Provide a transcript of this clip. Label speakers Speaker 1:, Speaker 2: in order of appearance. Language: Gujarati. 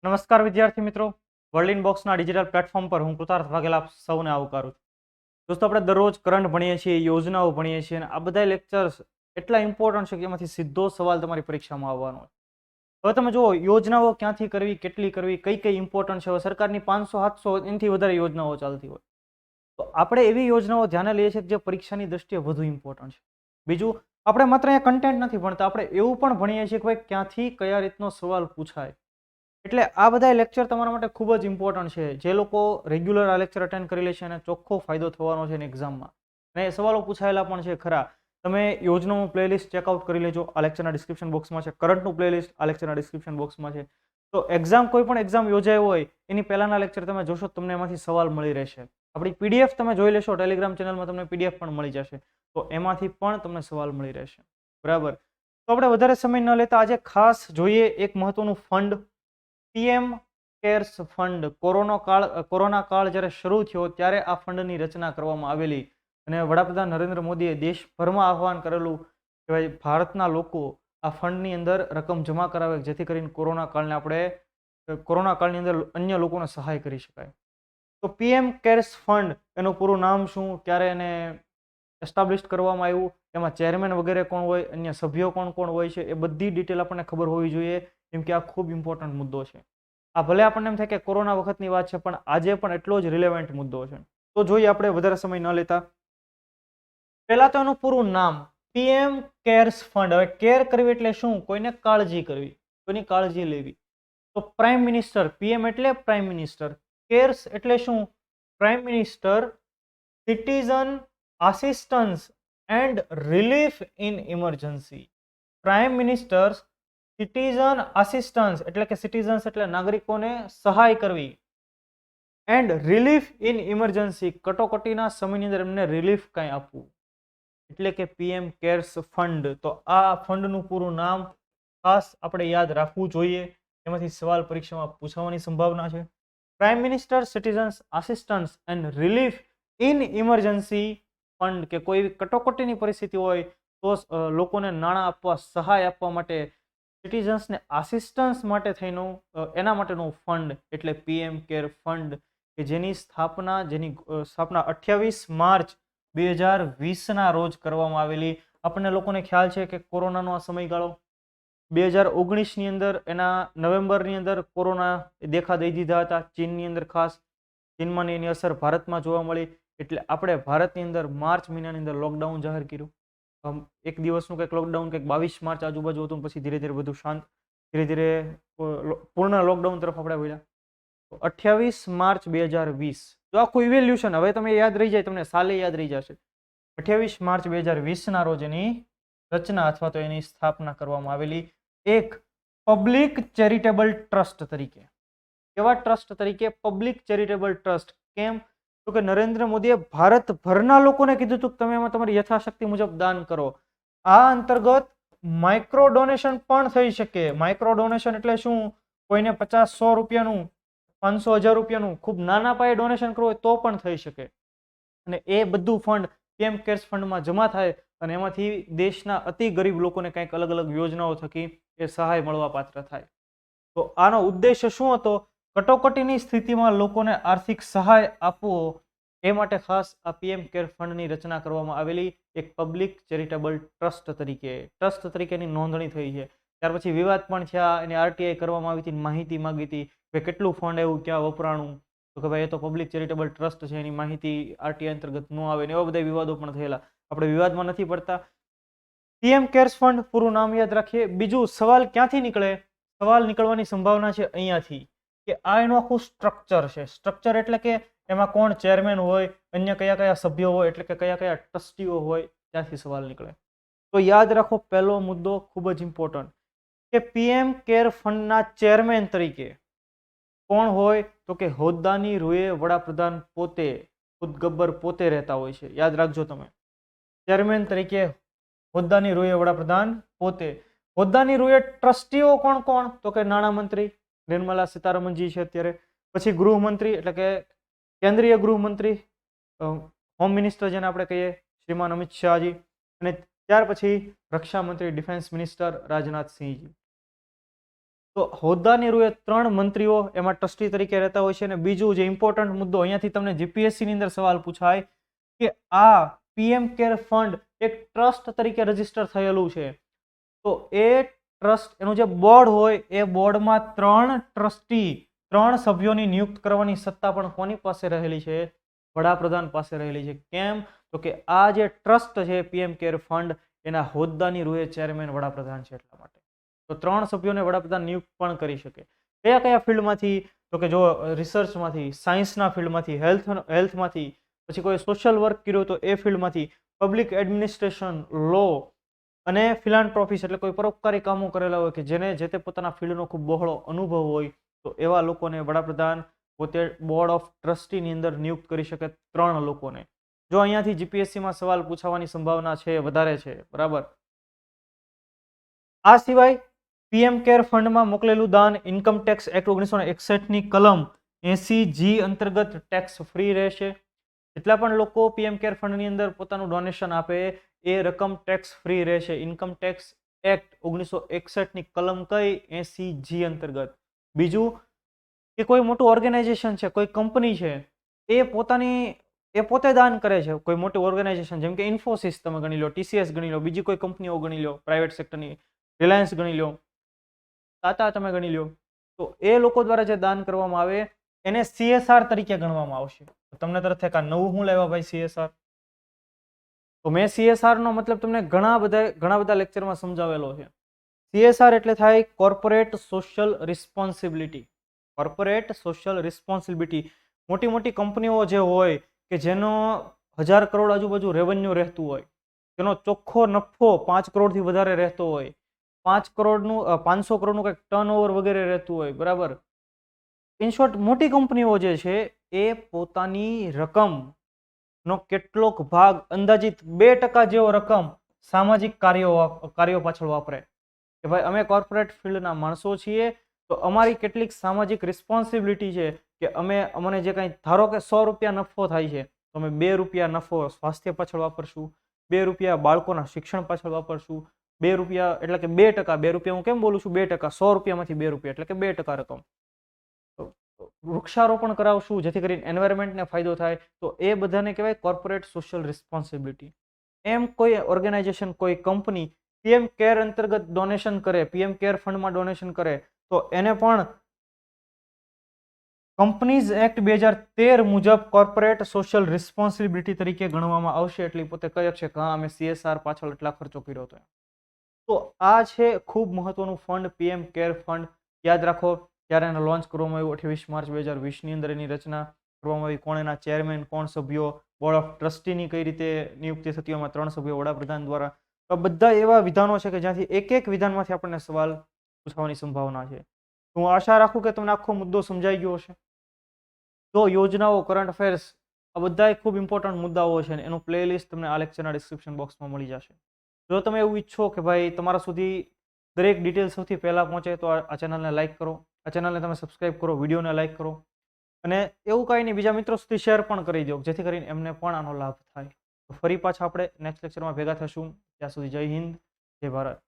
Speaker 1: નમસ્કાર વિદ્યાર્થી મિત્રો, વર્લ્ડ ઇનબોક્સના ડિજિટલ પ્લેટફોર્મ પર હું કૃતાર્થ વાઘેલા આપ સૌને આવકારું છું। દોસ્તો, આપણે દરરોજ કરંટ ભણીએ છીએ, યોજનાઓ ભણીએ છીએ અને આ બધા લેક્ચર્સ એટલા ઇમ્પોર્ટન્ટ છે કે એમાંથી સીધો સવાલ તમારી પરીક્ષામાં આવવાનો છે। હવે તમે જુઓ, યોજનાઓ ક્યાંથી કરવી, કેટલી કરવી, કઈ કઈ ઇમ્પોર્ટન્ટ છે। હવે સરકારની 500-700 એનાથી વધારે યોજનાઓ ચાલતી હોય, તો આપણે એવી યોજનાઓ ધ્યાને લઈએ છીએ જે પરીક્ષાની દ્રષ્ટિએ વધુ ઇમ્પોર્ટન્ટ છે। બીજું, આપણે માત્ર અહીંયા કન્ટેન્ટ નથી ભણતા, આપણે એવું પણ ભણીએ છીએ કે ભાઈ ક્યાંથી કયા રીતનો સવાલ પૂછાય। એટલે આ બધા લેક્ચર તમારા માટે ખૂબ જ ઇમ્પોર્ટન્ટ છે। જે લોકો રેગ્યુલર આ લેક્ચર અટેન્ડ કરી લે છે એને ચોખ્ખો ફાયદો થવાનો છે એક્ઝામમાં, અને એ સવાલો પૂછાયેલા પણ છે ખરા। તમે યોજનાનું પ્લેલિસ્ટ ચેકઆઉટ કરી લેજો, આ લેક્ચરના ડિસ્ક્રિપ્શન બોક્સમાં છે। કરંટનું પ્લેલિસ્ટ આ લેક્ચરના ડિસ્ક્રિપ્શન બોક્સમાં છે। તો એક્ઝામ, કોઈ પણ એક્ઝામ યોજાય હોય એની પહેલાના લેક્ચર તમે જોશો, તમને એમાંથી સવાલ મળી રહેશે। આપણી પીડીએફ તમે જોઈ લેશો, ટેલિગ્રામ ચેનલમાં તમને પીડીએફ પણ મળી જશે, તો એમાંથી પણ તમને સવાલ મળી રહેશે, બરાબર। તો આપણે વધારે સમય ન લેતા આજે ખાસ જોઈએ એક મહત્વનું fund, PM cares fund. Corona કાળ જ્યારે શરૂ થયો ત્યારે આ ફંડની રચના કરવામાં આવેલી, અને વડાપ્રધાન નરેન્દ્ર મોદીએ દેશભરમાં આહવાન કરેલું કે ભાઈ ભારતના લોકો આ ફંડની અંદર રકમ જમા કરાવે, જેથી કરીને કોરોના કાળની અંદર અન્ય લોકોને સહાય કરી શકાય। તો પીએમ કેર્સ ફંડ એનું પૂરું નામ શું, ક્યારે એને એસ્ટાબ્લિશ કરવામાં આવ્યું, એમાં ચેરમેન વગેરે કોણ હોય, અન્ય સભ્યો કોણ કોણ હોય છે, એ બધી ડિટેલ આપણને ખબર હોવી જોઈએ, કેમ કે આ ખૂબ ઇમ્પોર્ટન્ટ મુદ્દો છે। આ ભલે આપણને એમ થાય કે કોરોના વખતની વાત છે, પણ આજે પણ એટલો જ રિલેવન્ટ મુદ્દો છે। તો જોઈએ આપણે વધારે સમય ન લેતા, પહેલા તો એનું પૂરું નામ પીએમ કેર્સ ફંડ। હવે કેર કરવી એટલે શું? કોઈને કાળજી કરવી, કોઈની કાળજી લેવી। તો પ્રાઇમ મિનિસ્ટર, પીએમ એટલે પ્રાઇમ મિનિસ્ટર, કેર્સ એટલે શું? Prime minister citizen assistance and relief in emergency. Prime minister citizen assistance એટલે કે સિટીઝન્સ એટલે નાગરિકોને સહાય કરવી, એન્ડ રિલીફ ઇન ઇમરજન્સી, કટોકટીના સમયની અંદર એમને રિલીફ કાંઈ આપવું, એટલે કે પીએમ કેર્સ ફંડ। તો આ ફંડનું પૂરું નામ ખાસ આપણે યાદ રાખવું જોઈએ, એમાંથી સવાલ પરીક્ષામાં પૂછવાની સંભાવના છે। Prime minister citizens assistance and relief in emergency fund, કે કોઈ કટોકટીની પરિસ્થિતિ હોય તો લોકોને નાણાં આપવા, સહાય આપવા માટે, સિટીઝન્સને આસિસ્ટન્સ માટે થઈનું એના માટેનું ફંડ એટલે પીએમ કેર ફંડ, કે જેની સ્થાપના 28 માર્ચ 2020ના રોજ કરવામાં આવેલી। આપણને લોકોને ખ્યાલ છે કે કોરોનાનો આ સમયગાળો 2019ની અંદર, એના નવેમ્બરની અંદર કોરોના દેખા દઈ દીધા હતા ચીનની અંદર, ખાસ ચીનમાં એની અસર ભારતમાં જોવા મળી, એટલે આપણે ભારતની અંદર માર્ચ મહિનાની અંદર લોકડાઉન જાહેર કર્યું। એક દિવસનું કંઈક લોકડાઉન, કંઈક 22 માર્ચ આજુબાજુ હતું, પછી ધીરે ધીરે બધું શાંત, ધીરે ધીરે પૂર્ણ લોકડાઉન તરફ આપણે વળ્યા। 28 માર્ચ 2020, તો આખું ઇવેલ્યુશન હવે તમે યાદ રહી જાય, તમને સાલે યાદ રહી જશે। 28 માર્ચ 2020ના રોજ એની રચના અથવા તો એની સ્થાપના કરવામાં આવેલી, એક પબ્લિક ચેરિટેબલ ટ્રસ્ટ તરીકે। કેવા ટ્રસ્ટ તરીકે? Public charitable trust. કેમ? તો કે નરેન્દ્ર મોદીએ ભારતભરના લોકોને કીધું હતું કે તમે એમાં તમારી યથાશક્તિ મુજબ દાન કરો। આ અંતર્ગત માઇક્રો ડોનેશન પણ થઈ શકે। માઇક્રો ડોનેશન એટલે શું? કોઈને 50-100 રૂપિયાનું, 500-1000 રૂપિયાનું ખૂબ નાના પાયે ડોનેશન કરવું હોય તો પણ થઈ શકે, અને એ બધું ફંડ પીએમ કેર્સ ફંડમાં જમા થાય, અને એમાંથી દેશના અતિ ગરીબ લોકોને કંઈક અલગ અલગ યોજનાઓ થકી એ સહાય મળવા પાત્ર થાય। તો આનો ઉદ્દેશ્ય શું હતો? કટોકટીની સ્થિતિમાં લોકોને આર્થિક સહાય આપવો, એ માટે ખાસ આ પીએમ કેર ફંડની રચના કરવામાં આવેલી, એક પબ્લિક ચેરિટેબલ ટ્રસ્ટ તરીકેની નોંધણી થઈ છે। ત્યાર પછી વિવાદ પણ થયા, એની આરટીઆઈ કરવામાં આવી હતી, માહિતી માંગી હતી કે કેટલું ફંડ આવ્યું, ક્યાં વપરાણું, તો કે ભાઈ એ તો પબ્લિક ચેરિટેબલ ટ્રસ્ટ છે, એની માહિતી આરટીઆઈ અંતર્ગત ન આવે, ને એવા બધા વિવાદો પણ થયેલા। આપણે વિવાદમાં નથી પડતા। પીએમ કેર્સ ફંડ પૂરું નામ યાદ રાખીએ। બીજું, સવાલ ક્યાંથી નીકળે? સવાલ નીકળવાની સંભાવના છે અહીંયાથી, કે આ એનું આખું સ્ટ્રક્ચર છે। સ્ટ્રક્ચર એટલે કે એમાં કોણ ચેરમેન હોય, અન્ય કયા કયા સભ્યો હોય, એટલે કે કયા કયા ટ્રસ્ટીઓ હોય, ત્યાંથી સવાલ નીકળે। તો યાદ રાખો, પહેલો મુદ્દો ખૂબ જ ઇમ્પોર્ટન્ટ, કે પીએમ કેર ફંડના ચેરમેન તરીકે કોણ હોય? તો કે હોદ્દાની રૂએ વડાપ્રધાન પોતે, ખુદ ગબ્બર પોતે રહેતા હોય છે। યાદ રાખજો તમે, ચેરમેન તરીકે હોદ્દાની રૂએ વડાપ્રધાન પોતે। હોદ્દાની રૂએ ટ્રસ્ટીઓ કોણ કોણ? તો કે નાણામંત્રી નિર્મલા સીતારમણજી છે અત્યારે, પછી ગૃહમંત્રી એટલે કે કેન્દ્રીય ગૃહમંત્રી, હોમ મિનિસ્ટર જેને આપણે કહીએ, શ્રીમાન અમિત શાહજી, અને ત્યાર પછી રક્ષા મંત્રી, ડિફેન્સ મિનિસ્ટર રાજનાથ સિંહજી। તો હોદ્દાની રૂએ 3 મંત્રીઓ એમાં ટ્રસ્ટી તરીકે રહેતા હોય છે. અને બીજું જે ઇમ્પોર્ટન્ટ મુદ્દો અહીંયાથી તમને જીપીએસસી ની અંદર સવાલ પૂછાય કે આ પીએમ કેર ફંડ એક ટ્રસ્ટ તરીકે રજીસ્ટર થયેલું છે. તો એ ટ્રસ્ટ એનું જે બોર્ડ હોય એ બોર્ડમાં 3 ટ્રસ્ટી 3 સભ્યોની નિયુક્ત કરવાની સત્તા પણ કોની પાસે રહેલી છે? વડાપ્રધાન પાસે રહેલી છે. કેમ? તો કે આ જે ટ્રસ્ટ છે પીએમ કેર ફંડ એના હોદ્દાની રૂએ ચેરમેન વડાપ્રધાન છે એટલા માટે. તો 3 સભ્યોને વડાપ્રધાન નિયુક્ત પણ કરી શકે. કયા કયા ફિલ્ડમાંથી? તો કે જો રિસર્ચમાંથી, સાયન્સના ફિલ્ડમાંથી, હેલ્થમાંથી, પછી કોઈ સોશિયલ વર્ક કર્યો તો એ ફિલ્ડમાંથી, પબ્લિક એડમિનિસ્ટ્રેશન, લો અને ફિલાન્થ્રોફિસ એટલે કોઈ પરોપકારી કામો કરેલા હોય કે જેને જે તે પોતાના ફિલ્ડનો ખૂબ બહોળો અનુભવ હોય તો એવા લોકોને વડાપ્રધાન પોતે બોર્ડ ઓફ ટ્રસ્ટીની અંદર નિયુક્ત કરી શકે 3 લોકોને. જો અહીંયાથી જીપીએસસીમાં સવાલ પૂછાવાની સંભાવના છે વધારે છે. બરાબર. આ સિવાય પીએમ કેર ફંડમાં મોકલેલું દાન ઇન્કમ ટેક્સ એક્ટ 1961ની કલમ 80G અંતર્ગત ટેક્સ ફ્રી રહેશે. જેટલા પણ લોકો પીએમ કેર ફંડની અંદર પોતાનું ડોનેશન આપે એ રકમ ટેક્સ ફ્રી રહેશે. ઇન્કમ ટેક્સ એક્ટ 1961ની કલમ કઈ? 80G અંતર્ગત. બીજું કે કોઈ મોટું ઓર્ગેનાઇઝેશન છે, કોઈ કંપની છે, એ પોતે દાન કરે છે. કોઈ મોટી ઓર્ગેનાઇઝેશન જેમ કે ઇન્ફોસિસ તમે ગણી લો, ટીસીએસ ગણી લો, બીજી કોઈ કંપનીઓ ગણી લો, પ્રાઇવેટ સેક્ટરની, રિલાયન્સ ગણી લો, ટાટા તમે ગણી લો. તો એ લોકો દ્વારા જે દાન કરવામાં આવે એને CSR તરીકે ગણવામાં આવશે. તમને તરત થાય કે નવું હું લાવ્યા ભાઈ CSR? તો મેં CSR નો મતલબ તમને ઘણા બધા લેક્ચરમાં સમજાવેલો છે. CSR એટલે થાય corporate social responsibility. Corporate social responsibility. મોટી મોટી કંપનીઓ જે હોય કે જેનો 1000 કરોડ આજુબાજુ રેવન્યુ રહેતું હોય, જેનો ચોખ્ખો નફો 5 કરોડથી વધારે રહેતો હોય, 500 કરોડનું કંઈક ટર્નઓવર વગેરે રહેતું હોય. બરાબર. ઇન શોર્ટ મોટી કંપનીઓ જે છે એ પોતાની રકમનો કેટલોક ભાગ અંદાજિત 2% જેવો રકમ સામાજિક કાર્યો પાછળ વાપરે કે ભાઈ અમે કોર્પોરેટ ફિલ્ડના માણસો છીએ તો અમારી કેટલીક સામાજિક રિસ્પોન્સિબિલિટી છે કે અમને જે કંઈ ધારો કે 100 રૂપિયા નફો થાય છે તો અમે 2 રૂપિયા નફો સ્વાસ્થ્ય પાછળ વાપરશું, 2 રૂપિયા બાળકોના શિક્ષણ પાછળ વાપરશું, 2 રૂપિયા એટલે કે 2%. 2 રૂપિયા હું કેમ બોલું છું? 2%. 100 રૂપિયામાંથી 2 રૂપિયા એટલે કે 2% રકમ. વૃક્ષારોપણ કરાવશું જેથી કરીને એન્વાયરમેન્ટને ફાયદો થાય. તો એ બધાને કહેવાય કોર્પોરેટ સોશિયલ રિસ્પોન્સિબિલિટી. એમ કોઈ ઓર્ગેનાઇઝેશન, કોઈ કંપની પીએમ કેર અંતર્ગત ડોનેશન કરે, પીએમ કેર ફંડમાં ડોનેશન કરે તો એને પણ કંપનીઝ એક્ટ 2013 મુજબ કોર્પોરેટ સોશિયલ રિસ્પોન્સિબિલિટી તરીકે ગણવામાં આવશે. એટલે પોતે કહે છે કે હા અમે CSR પાછળ એટલા ખર્ચો કર્યો હતો. તો આ છે ખૂબ મહત્વનું ફંડ પીએમ કેર ફંડ. યાદ રાખો ત્યારે એને લોન્ચ કરવામાં આવ્યું 28 માર્ચ 2020ની અંદર. એની રચના કરવામાં આવી. કોણ એના ચેરમેન, કોણ સભ્યો, બોર્ડ ઓફ ટ્રસ્ટીની કઈ રીતે નિયુક્તિ થતી, એમાં 3 સભ્યો વડાપ્રધાન દ્વારા. તો બધા એવા વિધાનો છે કે જ્યાંથી એક વિધાનમાંથી આપણને સવાલ પૂછવાની સંભાવના છે. હું આશા રાખું કે તમને આખો મુદ્દો સમજાઈ ગયો હશે. તો યોજનાઓ, કરંટ અફેર્સ આ બધા ખૂબ ઇમ્પોર્ટન્ટ મુદ્દાઓ છે અને એનું પ્લેલિસ્ટ તમને આ લેક્ચરના ડિસ્ક્રિપ્શન બોક્સમાં મળી જશે. જો તમે એવું ઈચ્છો કે ભાઈ તમારા સુધી દરેક ડિટેલ સૌથી પહેલાં પહોંચે તો આ ચેનલને લાઇક કરો, આ ચેનલને તમે સબસ્ક્રાઇબ કરો, વિડીયોને લાઇક કરો અને એવું કાંઈ નહીં બીજા મિત્રો સુધી શેર પણ કરી દો જેથી કરીને એમને પણ આનો લાભ થાય. તો ફરી પાછા આપણે નેક્સ્ટ લેક્ચરમાં ભેગા થશું. ત્યાં સુધી જય હિન્દ, જય ભારત.